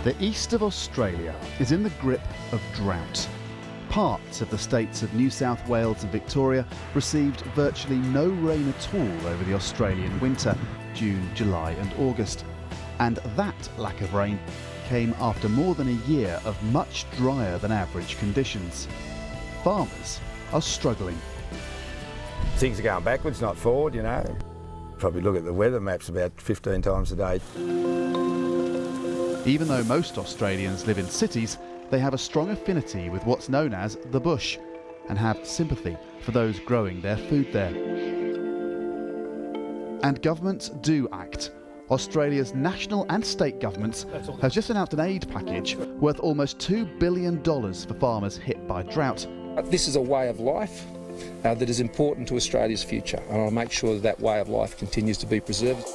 The east of Australia is in the grip of drought. Parts of the states of New South Wales and Victoria received virtually no rain at all over the Australian winter, June, July and August. And that lack of rain came after more than a year of much drier than average conditions. Farmers are struggling. Things are going backwards, not forward, you know. Probably look at the weather maps about 15 times a day. Even though most Australians live in cities, they have a strong affinity with what's known as the bush and have sympathy for those growing their food there. And governments do act. Australia's national and state governments have just announced an aid package worth almost $2 billion for farmers hit by drought. This is a way of life that is important to Australia's future, and I'll make sure that that way of life continues to be preserved.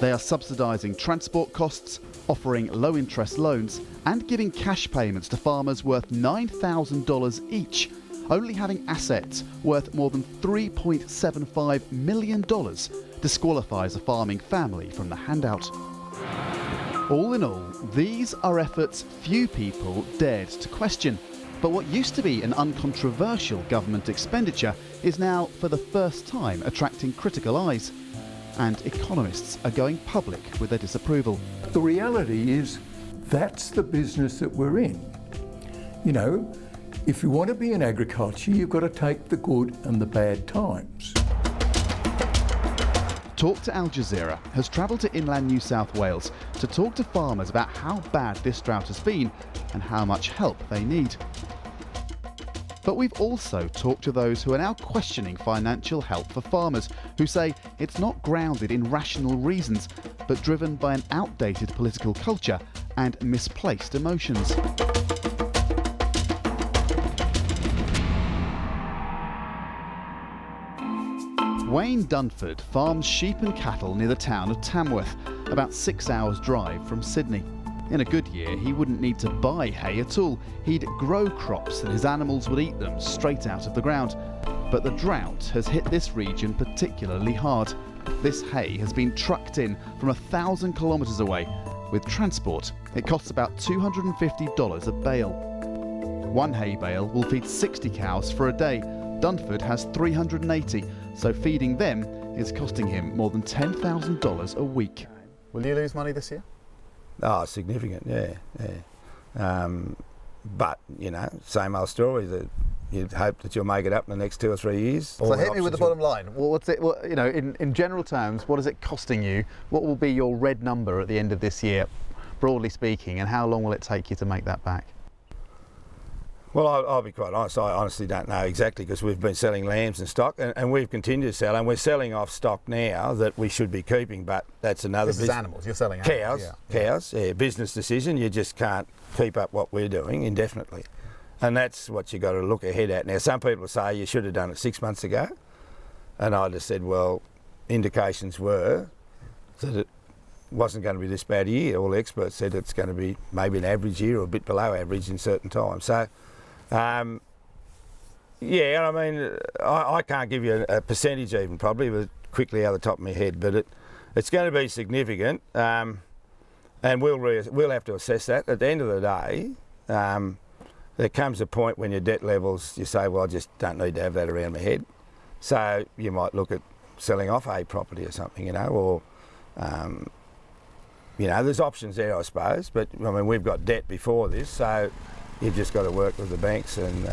They are subsidising transport costs, offering low-interest loans and giving cash payments to farmers worth $9,000 each, only having assets worth more than $3.75 million disqualifies a farming family from the handout. All in all, these are efforts few people dared to question. But what used to be an uncontroversial government expenditure is now, for the first time, attracting critical eyes. And economists are going public with their disapproval. The reality is that's the business that we're in. You know, if you want to be in agriculture, you've got to take the good and the bad times. Talk to Jazeera has travelled to inland New South Wales to talk to farmers about how bad this drought has been and how much help they need. But we've also talked to those who are now questioning financial help for farmers, who say it's not grounded in rational reasons, but driven by an outdated political culture and misplaced emotions. Wayne Dunford farms sheep and cattle near the town of Tamworth, about 6 hours' drive from Sydney. In a good year, he wouldn't need to buy hay at all. He'd grow crops and his animals would eat them straight out of the ground. But the drought has hit this region particularly hard. This hay has been trucked in from 1,000 kilometres away. With transport, it costs about $250 a bale. One hay bale will feed 60 cows for a day. Dunford has 380, so feeding them is costing him more than $10,000 a week. Will you lose money this year? Oh, significant, yeah. But, you know, same old story, that you'd hope that you'll make it up in the next 2 or 3 years. So hit me with the bottom line. Well, what's it? Well, you know, in general terms, what is it costing you? What will be your red number at the end of this year, broadly speaking, and how long will it take you to make that back? Well, I'll be quite honest, I honestly don't know exactly, because we've been selling lambs and stock, and we've continued to sell, and we're selling off stock now that we should be keeping, but that's another business. This is animals, you're selling animals. Cows, business decision. You just can't keep up what we're doing indefinitely. And that's what you got to look ahead at. Now, some people say you should have done it 6 months ago, and I just said, well, indications were that it wasn't going to be this bad a year. All the experts said it's going to be maybe an average year or a bit below average in certain times. So, yeah, I mean, I can't give you a percentage even probably, but quickly out of the top of my head, but it's going to be significant, and we'll have to assess that. At the end of the day, there comes a point when your debt levels, you say, well, I just don't need to have that around my head. So you might look at selling off a property or something, you know, or, you know, there's options there, I suppose, but I mean, we've got debt before this, so you've just got to work with the banks and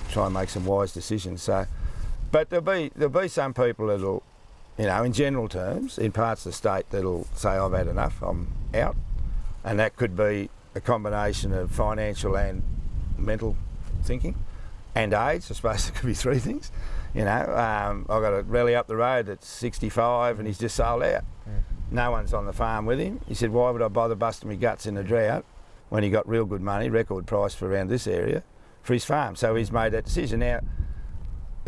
try and make some wise decisions. So, but there'll be some people that'll, you know, in general terms, in parts of the state, that'll say, I've had enough, I'm out. And that could be a combination of financial and mental thinking and age. I suppose it could be three things. You know, I've got a rally up the road that's 65 and he's just sold out. No one's on the farm with him. He said, why would I bother busting my guts in a drought when he got real good money, record price for around this area, for his farm? So he's made that decision. Now,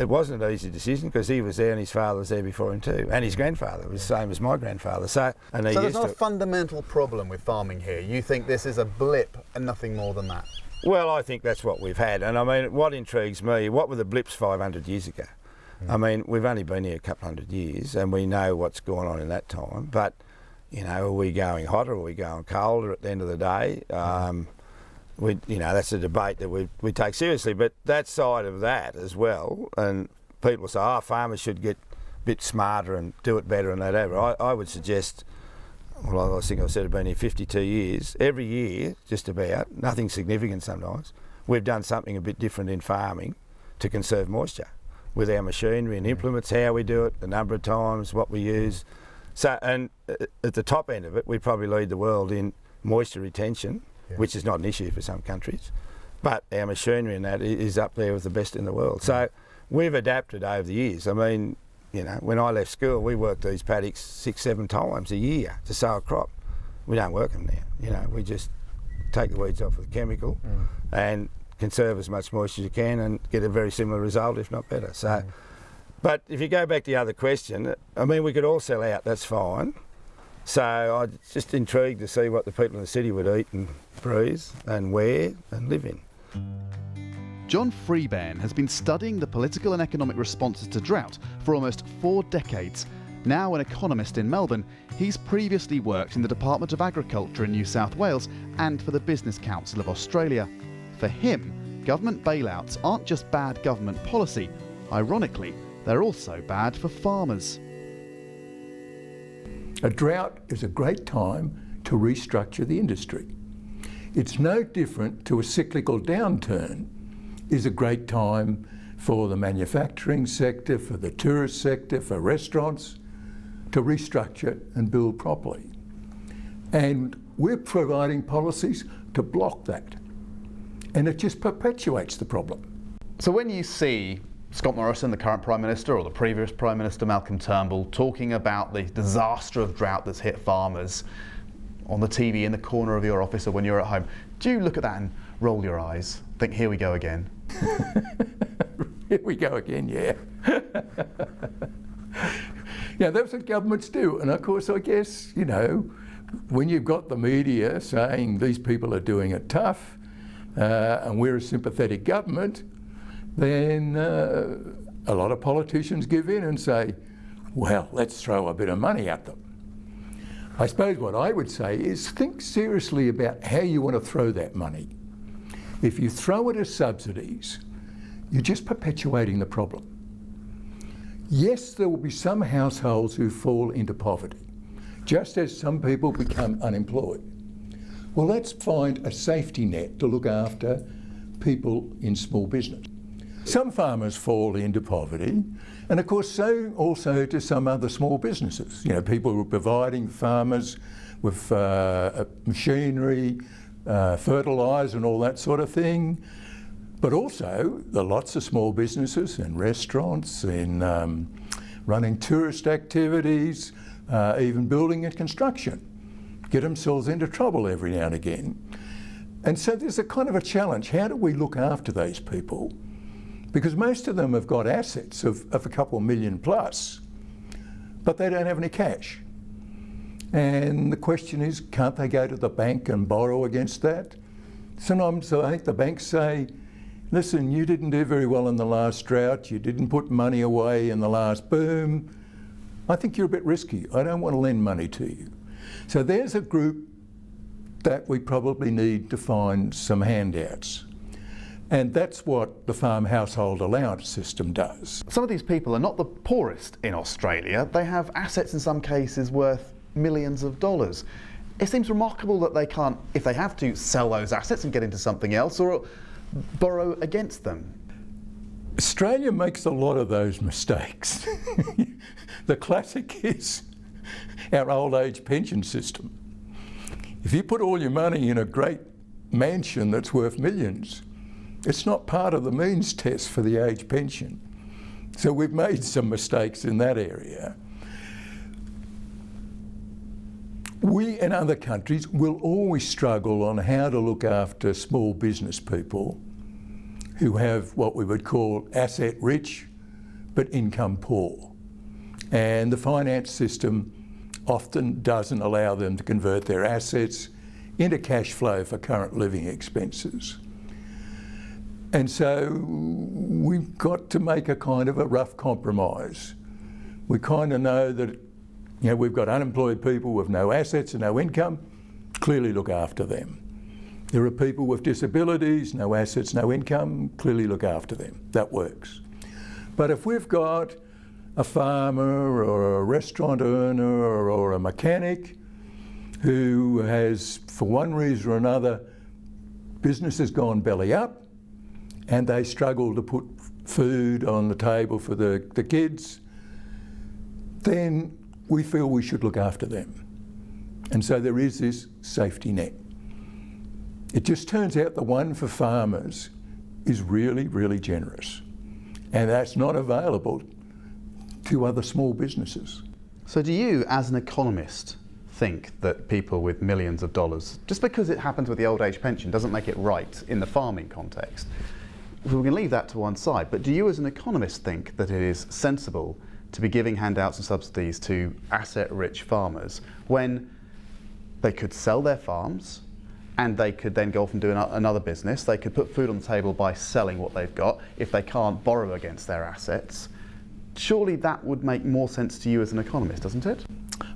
it wasn't an easy decision because he was there and his father was there before him too, and his grandfather was the same as my grandfather. So there's not a fundamental problem with farming here. You think this is a blip and nothing more than that? Well, I think that's what we've had, and I mean, what intrigues me, what were the blips 500 years ago? I mean, we've only been here a couple hundred years and we know what's going on in that time, but You know, are we going hotter or are we going colder at the end of the day? That's a debate that we take seriously, but that side of that as well, and people say, oh, farmers should get a bit smarter and do it better and whatever. I would suggest, well, I think I've said I've been here 52 years, every year, just about, nothing significant sometimes, we've done something a bit different in farming to conserve moisture with our machinery and implements, how we do it, the number of times, what we use. So, and at the top end of it, we probably lead the world in moisture retention, which is not an issue for some countries, but our machinery and that is up there with the best in the world. So we've adapted over the years. I mean, you know, when I left school, we worked these paddocks 6-7 times a year to sow a crop. We don't work them now. You know, we just take the weeds off with a chemical and conserve as much moisture as you can and get a very similar result, if not better. So. But if you go back to the other question, I mean, we could all sell out, that's fine. So I'm just intrigued to see what the people in the city would eat and breathe and wear and live in. John Freebairn has been studying the political and economic responses to drought for almost 4 decades. Now an economist in Melbourne, he's previously worked in the Department of Agriculture in New South Wales and for the Business Council of Australia. For him, government bailouts aren't just bad government policy. Ironically, they're also bad for farmers. A drought is a great time to restructure the industry. It's no different to a cyclical downturn is a great time for the manufacturing sector, for the tourist sector, for restaurants to restructure and build properly. And we're providing policies to block that. And it just perpetuates the problem. So when you see Scott Morrison, the current Prime Minister, or the previous Prime Minister Malcolm Turnbull, talking about the disaster of drought that's hit farmers on the TV in the corner of your office or when you're at home, do you look at that and roll your eyes, think, here we go again? Here we go again, yeah. Yeah, that's what governments do. And of course, I guess, you know, when you've got the media saying these people are doing it tough and we're a sympathetic government, then a lot of politicians give in and say, well, let's throw a bit of money at them. I suppose what I would say is think seriously about how you want to throw that money. If you throw it as subsidies, you're just perpetuating the problem. Yes, there will be some households who fall into poverty, just as some people become unemployed. Well, let's find a safety net to look after people in small business. Some farmers fall into poverty, and of course so also to some other small businesses. You know, people who are providing farmers with machinery, fertiliser and all that sort of thing. But also there are lots of small businesses in restaurants, in running tourist activities, even building and construction, get themselves into trouble every now and again. And so there's a kind of a challenge. How do we look after those people? Because most of them have got assets of a couple million plus, but they don't have any cash. And the question is, can't they go to the bank and borrow against that? Sometimes I think the banks say, listen, you didn't do very well in the last drought, you didn't put money away in the last boom. I think you're a bit risky. I don't want to lend money to you. So there's a group that we probably need to find some handouts. And that's what the farm household allowance system does. Some of these people are not the poorest in Australia. They have assets in some cases worth millions of dollars. It seems remarkable that they can't, if they have to, sell those assets and get into something else or borrow against them. Australia makes a lot of those mistakes. The classic is our old age pension system. If you put all your money in a great mansion that's worth millions, it's not part of the means test for the age pension. So we've made some mistakes in that area. We in other countries will always struggle on how to look after small business people who have what we would call asset rich but income poor. And the finance system often doesn't allow them to convert their assets into cash flow for current living expenses. And so we've got to make a kind of a rough compromise. We kind of know that You know, we've got unemployed people with no assets and no income, clearly look after them. There are people with disabilities, no assets, no income, clearly look after them. That works. But if we've got a farmer or a restaurant owner or a mechanic who has, for one reason or another, business has gone belly up and they struggle to put food on the table for the kids, then we feel we should look after them. And so there is this safety net. It just turns out the one for farmers is really, really generous. And that's not available to other small businesses. So do you, as an economist, think that people with millions of dollars, just because it happens with the old age pension doesn't make it right in the farming context? We can leave that to one side, but do you as an economist think that it is sensible to be giving handouts and subsidies to asset-rich farmers when they could sell their farms and they could then go off and do another business? They could put food on the table by selling what they've got if they can't borrow against their assets. Surely that would make more sense to you as an economist, doesn't it?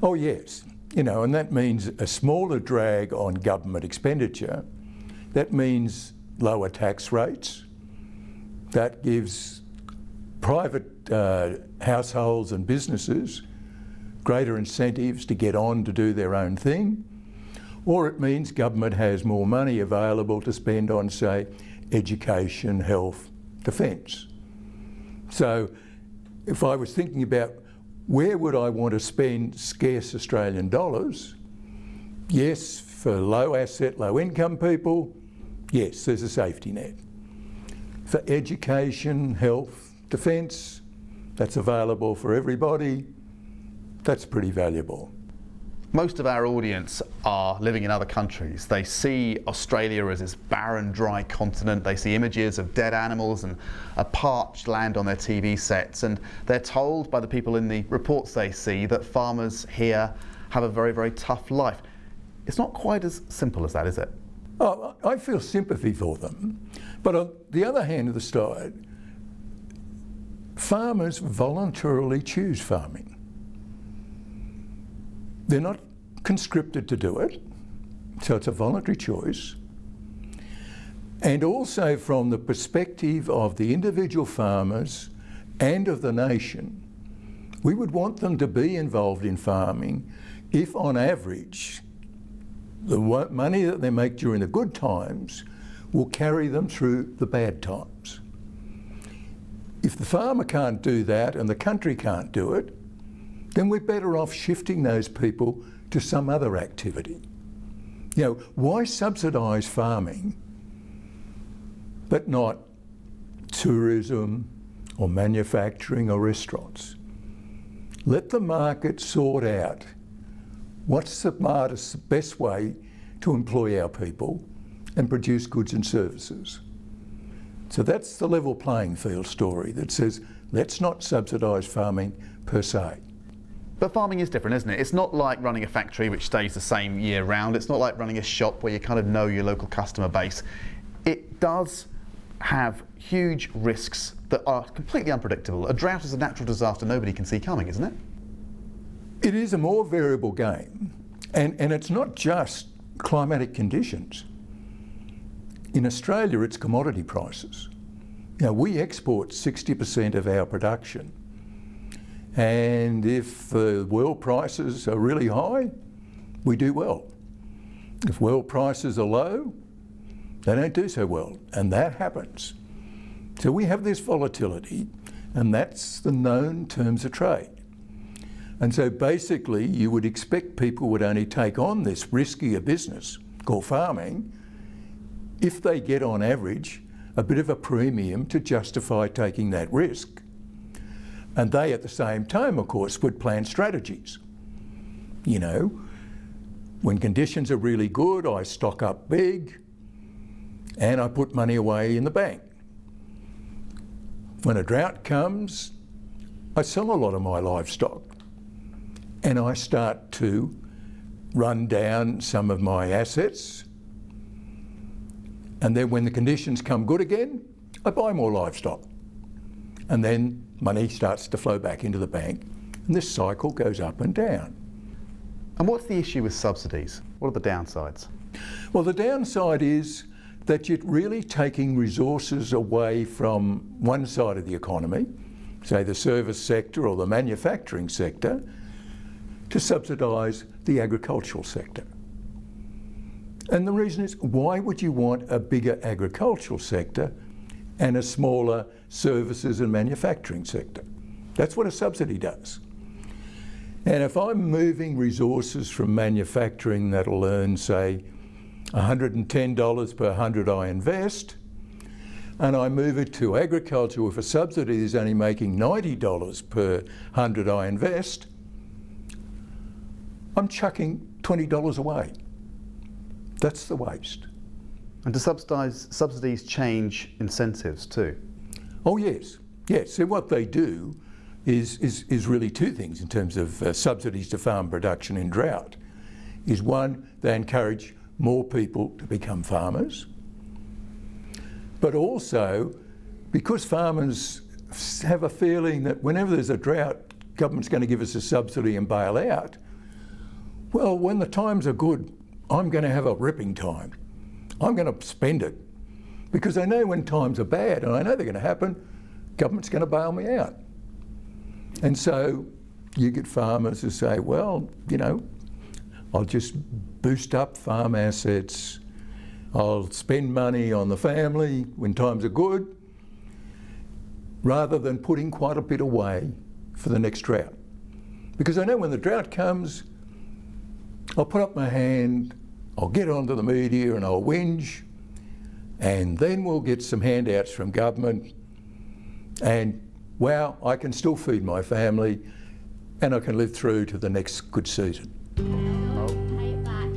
Oh yes, you know, and that means a smaller drag on government expenditure. That means lower tax rates. That gives private households and businesses greater incentives to get on to do their own thing. Or it means government has more money available to spend on, say, education, health, defence. So if I was thinking about where would I want to spend scarce Australian dollars, yes, for low asset, low income people, yes, there's a safety net. For education, health, defence, that's available for everybody, that's pretty valuable. Most of our audience are living in other countries. They see Australia as this barren, dry continent. They see images of dead animals and a parched land on their TV sets, and they're told by the people in the reports they see that farmers here have a very, very tough life. It's not quite as simple as that, is it? Oh, I feel sympathy for them. But on the other hand of the side, farmers voluntarily choose farming. They're not conscripted to do it, so it's a voluntary choice. And also from the perspective of the individual farmers and of the nation, we would want them to be involved in farming if on average the money that they make during the good times will carry them through the bad times. If the farmer can't do that and the country can't do it, then we're better off shifting those people to some other activity. You know, why subsidise farming but not tourism or manufacturing or restaurants? Let the market sort out what's the smartest, best way to employ our people and produce goods and services. So that's the level playing field story that says, let's not subsidise farming per se. But farming is different, isn't it? It's not like running a factory which stays the same year round. It's not like running a shop where you kind of know your local customer base. It does have huge risks that are completely unpredictable. A drought is a natural disaster nobody can see coming, isn't it? It is a more variable game, and it's not just climatic conditions. In Australia, it's commodity prices. You know, we export 60% of our production, and if world prices are really high, we do well. If world prices are low, they don't do so well, and that happens. So we have this volatility, and that's the known terms of trade. And so basically you would expect people would only take on this riskier business called farming if they get on average a bit of a premium to justify taking that risk. And they at the same time, of course, would plan strategies. You know, when conditions are really good, I stock up big and I put money away in the bank. When a drought comes, I sell a lot of my livestock and I start to run down some of my assets. And then when the conditions come good again, I buy more livestock. And then money starts to flow back into the bank. And this cycle goes up and down. And what's the issue with subsidies? What are the downsides? Well, the downside is that you're really taking resources away from one side of the economy, say the service sector or the manufacturing sector, to subsidise the agricultural sector. And the reason is, why would you want a bigger agricultural sector and a smaller services and manufacturing sector? That's what a subsidy does. And if I'm moving resources from manufacturing that'll earn, say, $110 per 100 I invest, and I move it to agriculture with a subsidy that's only making $90 per 100 I invest, I'm chucking $20 away. That's the waste. And do subsidies change incentives too? Oh yes, yes. So what they do is really two things in terms of subsidies to farm production in drought. Is one, they encourage more people to become farmers, but also because farmers have a feeling that whenever there's a drought, government's going to give us a subsidy and bail out. Well, when the times are good, I'm going to have a ripping time. I'm going to spend it because I know when times are bad, and I know they're going to happen, government's going to bail me out. And so you get farmers who say, well, you know, I'll just boost up farm assets, I'll spend money on the family when times are good, rather than putting quite a bit away for the next drought. Because I know when the drought comes, I'll put up my hand, I'll get onto the media and I'll whinge, and then we'll get some handouts from government, and wow, I can still feed my family and I can live through to the next good season.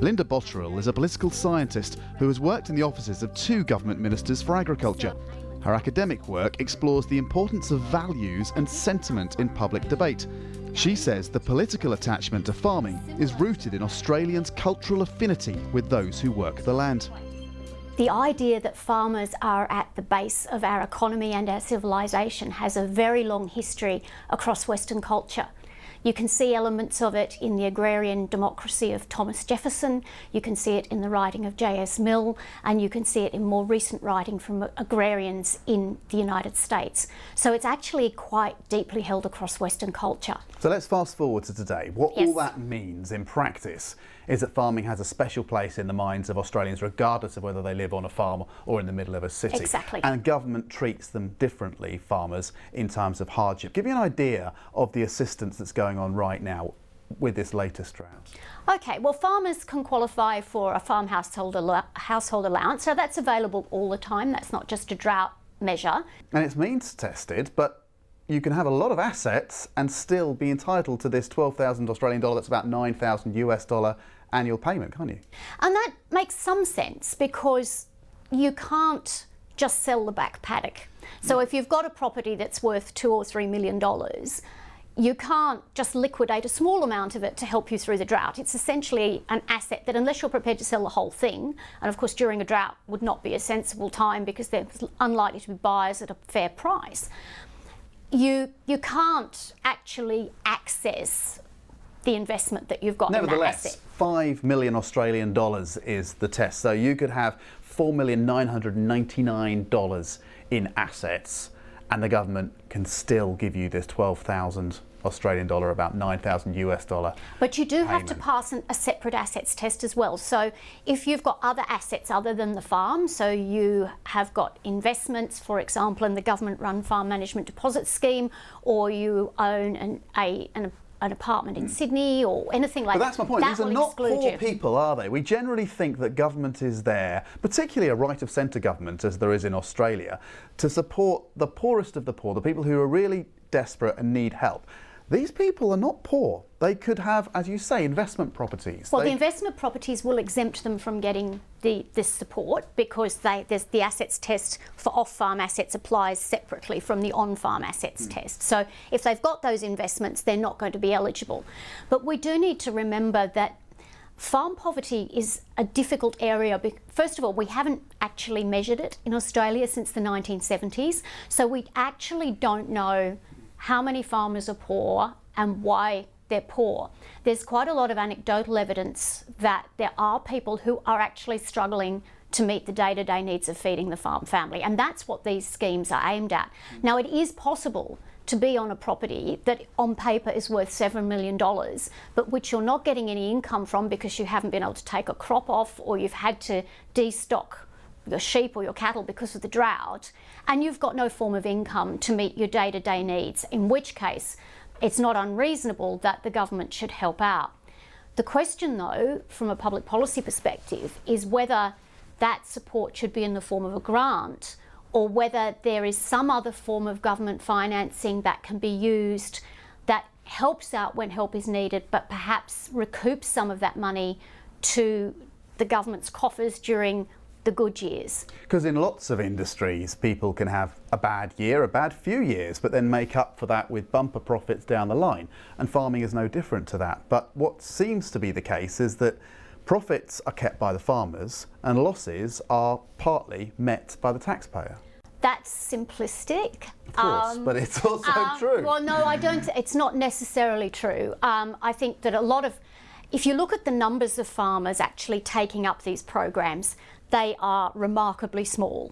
Linda Botterill is a political scientist who has worked in the offices of 2 government ministers for agriculture. Her academic work explores the importance of values and sentiment in public debate. She says the political attachment to farming is rooted in Australians' cultural affinity with those who work the land. The idea that farmers are at the base of our economy and our civilisation has a very long history across Western culture. You can see elements of it in the agrarian democracy of Thomas Jefferson, you can see it in the writing of J.S. Mill, and you can see it in more recent writing from agrarians in the United States. So it's actually quite deeply held across Western culture. So let's fast forward to today. What Yes. all that means in practice is that farming has a special place in the minds of Australians, regardless of whether they live on a farm or in the middle of a city. Exactly. And government treats them differently, farmers, in times of hardship. Give me an idea of the assistance that's going on right now with this latest drought. Okay, well, farmers can qualify for a farm household allowance, so that's available all the time. That's not just a drought measure. And it's means tested, but you can have a lot of assets and still be entitled to this 12,000 Australian dollar, that's about 9,000 US dollar annual payment, can't you? And that makes some sense because you can't just sell the back paddock. So if you've got a property that's worth $2 or $3 million, you can't just liquidate a small amount of it to help you through the drought. It's essentially an asset that, unless you're prepared to sell the whole thing, and of course during a drought would not be a sensible time because there's unlikely to be buyers at a fair price, you can't actually access the investment that you've got in that Nevertheless, asset. 5 million Australian dollars is the test. So you could have $4,999 in assets and the government can still give you this 12,000 Australian dollar, about 9,000 US dollar. But you do have to payment. pass a separate assets test as well. So if you've got other assets other than the farm, so you have got investments, for example, in the government-run farm management deposit scheme, or you own an apartment in Sydney or anything like But that. that's my point. These are not poor people, are they? We generally think that government is there, particularly a right of centre government, as there is in Australia, to support the poorest of the poor, the people who are really desperate and need help. These people are not poor. They could have, as you say, investment properties. Well, the investment properties will exempt them from getting this support because there's the assets test for off-farm assets applies separately from the on-farm assets test. So if they've got those investments, they're not going to be eligible. But we do need to remember that farm poverty is a difficult area. First of all, we haven't actually measured it in Australia since the 1970s, so we actually don't know how many farmers are poor and why they're poor. There's quite a lot of anecdotal evidence that there are people who are actually struggling to meet the day-to-day needs of feeding the farm family, and that's what these schemes are aimed at. Now, it is possible to be on a property that on paper is worth $7 million, but which you're not getting any income from because you haven't been able to take a crop off, or you've had to destock your sheep or your cattle because of the drought, and you've got no form of income to meet your day-to-day needs, in which case it's not unreasonable that the government should help out. The question, though, from a public policy perspective, is whether that support should be in the form of a grant, or whether there is some other form of government financing that can be used that helps out when help is needed, but perhaps recoups some of that money to the government's coffers during the good years. Because in lots of industries, people can have a bad year, a bad few years, but then make up for that with bumper profits down the line. And farming is no different to that. But what seems to be the case is that profits are kept by the farmers and losses are partly met by the taxpayer. That's simplistic. Of course, but it's also true. Well, no, I don't. It's not necessarily true. I think that a lot of, if you look at the numbers of farmers actually taking up these programs, they are remarkably small.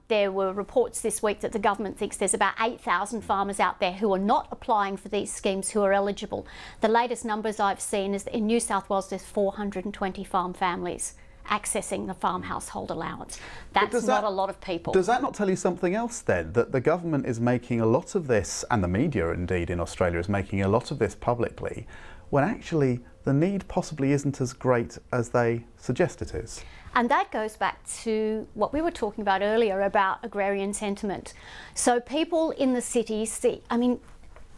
There were reports this week that the government thinks there's about 8,000 farmers out there who are not applying for these schemes who are eligible. The latest numbers I've seen is that in New South Wales there's 420 farm families accessing the farm household allowance. That's not a lot of people. Does that not tell you something else then? That the government is making a lot of this, and the media indeed in Australia is making a lot of this publicly, when actually the need possibly isn't as great as they suggest it is? And that goes back to what we were talking about earlier about agrarian sentiment. So people in the cities see, I mean,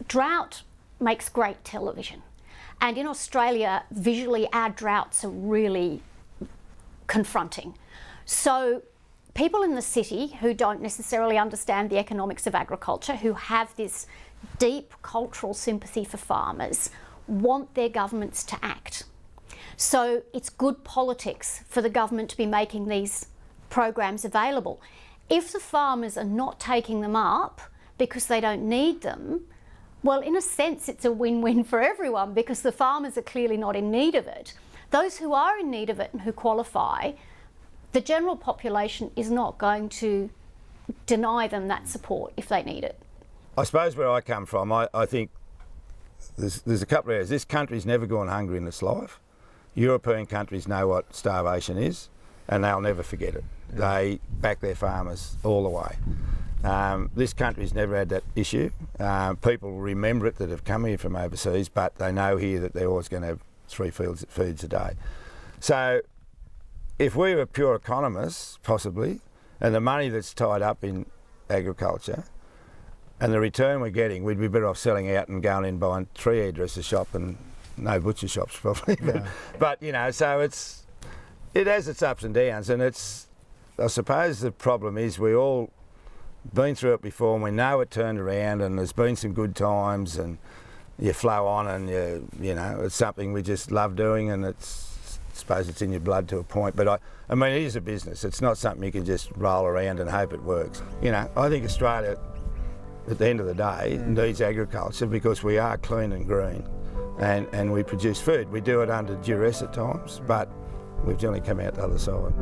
drought makes great television. And in Australia, visually, our droughts are really confronting. So people in the city who don't necessarily understand the economics of agriculture, who have this deep cultural sympathy for farmers, want their governments to act. So it's good politics for the government to be making these programs available. If the farmers are not taking them up because they don't need them, well, in a sense, it's a win-win for everyone because the farmers are clearly not in need of it. Those who are in need of it and who qualify, the general population is not going to deny them that support if they need it. I suppose where I come from, I think there's a couple of areas. This country's never gone hungry in its life. European countries know what starvation is and they'll never forget it. They back their farmers all the way. This country's never had that issue. People remember it that have come here from overseas, but they know here that they're always going to have 3 feeds a day. So if we were pure economists, possibly, and the money that's tied up in agriculture and the return we're getting, we'd be better off selling out and going in buying 3 hairdresser shop and no butcher shops probably. Yeah. But you know, so it has its ups and downs, and I suppose the problem is we all been through it before and we know it turned around and there's been some good times and you flow on and you know, it's something we just love doing, and I suppose it's in your blood to a point. But I mean, it is a business. It's not something you can just roll around and hope it works. You know, I think Australia, at the end of the day, needs agriculture because we are clean and green. And we produce food. We do it under duress at times, but we've generally come out the other side.